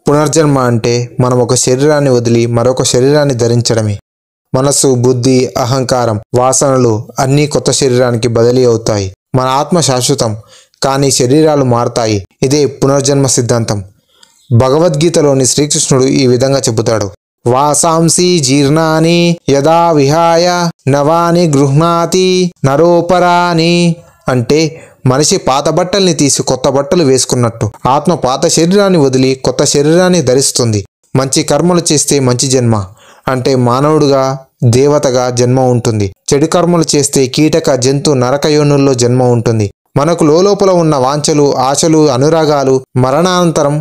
పునర్జన్మ అంటే మనం ఒక శరీరాన్ని వదిలి మరొక శరీరాన్ని ధరించడమే. మనస్సు, బుద్ధి, అహంకారం, వాసనలు అన్నీ కొత్త శరీరానికి బదిలీ అవుతాయి. మన ఆత్మ శాశ్వతం, కానీ శరీరాలు మారతాయి. ఇదే పునర్జన్మ సిద్ధాంతం. భగవద్గీతలోని శ్రీకృష్ణుడు ఈ విధంగా చెబుతాడు, వాసాంసి జీర్ణాని యదా విహాయ నవాని గృహ్ణాతి నరోపరాని. అంటే మనిషి పాత బట్టల్ని తీసి కొత్త బట్టలు వేసుకున్నట్టు ఆత్మ పాత శరీరాన్ని వదిలి కొత్త శరీరాన్ని ధరిస్తుంది. మంచి కర్మలు చేస్తే మంచి జన్మ, అంటే మానవుడుగా, దేవతగా జన్మ ఉంటుంది. చెడు కర్మలు చేస్తే కీటక, జంతు, నరక యోనుల్లో జన్మ ఉంటుంది. మనకు లోపల ఉన్న వాంఛలు, ఆశలు, అనురాగాలు మరణానంతరం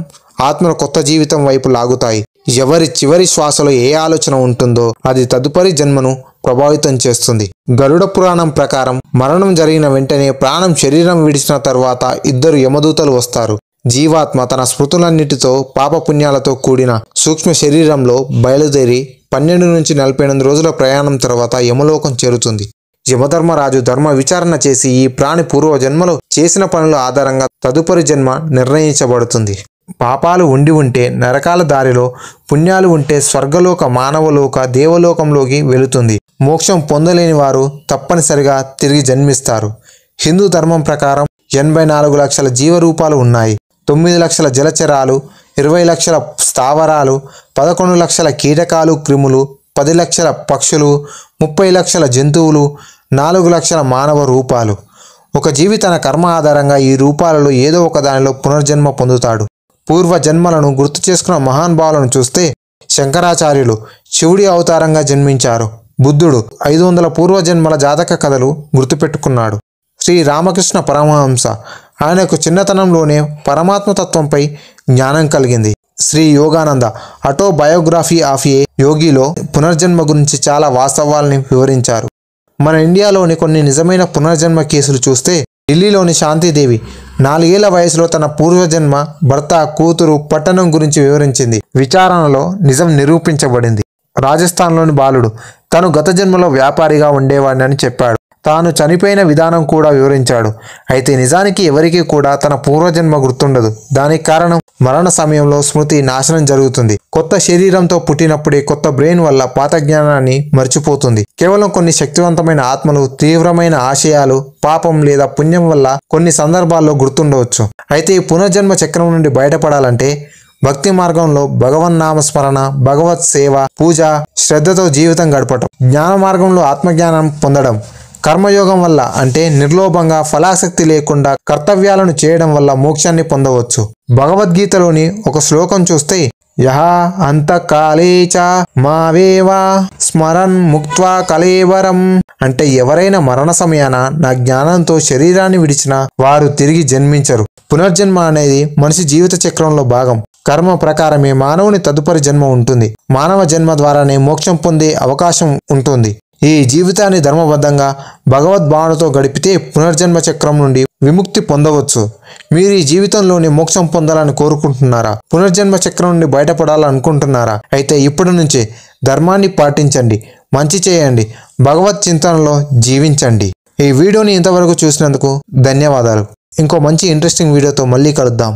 ఆత్మను కొత్త జీవితం వైపు లాగుతాయి. ఎవరి చివరి శ్వాసలో ఏ ఆలోచన ఉంటుందో అది తదుపరి జన్మను ప్రభావితం చేస్తుంది. గరుడ పురాణం ప్రకారం మరణం జరిగిన వెంటనే ప్రాణం శరీరం విడిచిన తర్వాత ఇద్దరు యమదూతలు వస్తారు. జీవాత్మ తన స్మృతులన్నిటితో పాపపుణ్యాలతో కూడిన సూక్ష్మ శరీరంలో బయలుదేరి 12 నుంచి 48 రోజుల ప్రయాణం తర్వాత యమలోకం చేరుతుంది. యమధర్మరాజు ధర్మ విచారణ చేసి ఈ ప్రాణి పూర్వ జన్మలో చేసిన పనుల ఆధారంగా తదుపరి జన్మ నిర్ణయించబడుతుంది. పాపాలు ఉండి ఉంటే నరకాల దారిలో, పుణ్యాలు ఉంటే స్వర్గలోక, మానవలోక, దేవలోకంలోకి వెళుతుంది. మోక్షం పొందలేని వారు తప్పనిసరిగా తిరిగి జన్మిస్తారు. హిందూ ధర్మం ప్రకారం 84 లక్షల జీవరూపాలు ఉన్నాయి. 9 లక్షల జలచరాలు, 20 లక్షల స్థావరాలు, 11 లక్షల కీటకాలు, క్రిములు, 10 లక్షల పక్షులు, 30 లక్షల జంతువులు, 4 లక్షల మానవ రూపాలు. ఒక జీవి తన కర్మ ఆధారంగా ఈ రూపాలలో ఏదో ఒక దానిలో పునర్జన్మ పొందుతాడు. పూర్వ జన్మలను గుర్తు చేసుకున్న మహానుభావులను చూస్తే శంకరాచార్యులు శివుడి అవతారంగా జన్మించారు. బుద్ధుడు 500 పూర్వజన్మల జాతక కథలు గుర్తుపెట్టుకున్నాడు. శ్రీ రామకృష్ణ పరమహంస, ఆయనకు చిన్నతనంలోనే పరమాత్మతత్వంపై జ్ఞానం కలిగింది. శ్రీ యోగానంద ఆటోబయోగ్రఫీ ఆఫ్ ఏ యోగిలో పునర్జన్మ గురించి చాలా వాస్తవాల్ని వివరించారు. మన ఇండియాలోని కొన్ని నిజమైన పునర్జన్మ కేసులు చూస్తే ఢిల్లీలోని శాంతిదేవి 4 ఏళ్ల వయసులో తన పూర్వజన్మ భర్త, కూతురు, పట్టణం గురించి వివరించింది. విచారణలో నిజం నిరూపించబడింది. రాజస్థాన్లోని బాలుడు తను గత జన్మలో వ్యాపారిగా ఉండేవాడిని చెప్పాడు. తాను చనిపోయిన విధానం కూడా వివరించాడు. అయితే నిజానికి ఎవరికీ కూడా తన పూర్వజన్మ గుర్తుండదు. దానికి కారణం మరణ సమయంలో స్మృతి నాశనం జరుగుతుంది. కొత్త శరీరంతో పుట్టినప్పుడే కొత్త బ్రెయిన్ వల్ల పాత జ్ఞానాన్ని మర్చిపోతుంది. కేవలం కొన్ని శక్తివంతమైన ఆత్మలు తీవ్రమైన ఆశయాలు, పాపం లేదా పుణ్యం వల్ల కొన్ని సందర్భాల్లో గుర్తుండవచ్చు. అయితే ఈ పునర్జన్మ చక్రం నుండి బయటపడాలంటే భక్తి మార్గంలో భగవన్నామస్మరణ, భగవత్ సేవ, పూజ, శ్రద్ధతో జీవితం గడపటం, జ్ఞాన మార్గంలో ఆత్మజ్ఞానం పొందడం, కర్మయోగం వల్ల అంటే నిర్లోభంగా, ఫలాసక్తి లేకుండా కర్తవ్యాలను చేయడం వల్ల మోక్షాన్ని పొందవచ్చు. భగవద్గీతలోని ఒక శ్లోకం చూస్తే యహ అంతకాలేచ మావేవా స్మరన్ ముక్త్వా కలేవరం, అంటే ఎవరైనా మరణ సమయాన నా జ్ఞానంతో శరీరాన్ని విడిచిన వారు తిరిగి జన్మించరు. పునర్జన్మ అనేది మనిషి జీవిత చక్రంలో భాగం. కర్మ ప్రకారమే మానవుని తదుపరి జన్మ ఉంటుంది. మానవ జన్మ ద్వారానే మోక్షం పొందే అవకాశం ఉంటుంది. ఈ జీవితాన్ని ధర్మబద్ధంగా భగవద్భావనతో గడిపితే పునర్జన్మ చక్రం నుండి విముక్తి పొందవచ్చు. మీరు ఈ జీవితంలోని మోక్షం పొందాలని కోరుకుంటున్నారా? పునర్జన్మ చక్రం నుండి బయటపడాలనుకుంటున్నారా? అయితే ఇప్పటి నుంచే ధర్మాన్ని పాటించండి, మంచి చేయండి, భగవత్ చింతనలో జీవించండి. ఈ వీడియోని ఇంతవరకు చూసినందుకు ధన్యవాదాలు. ఇంకో మంచి ఇంట్రెస్టింగ్ వీడియోతో మళ్ళీ కలుద్దాం.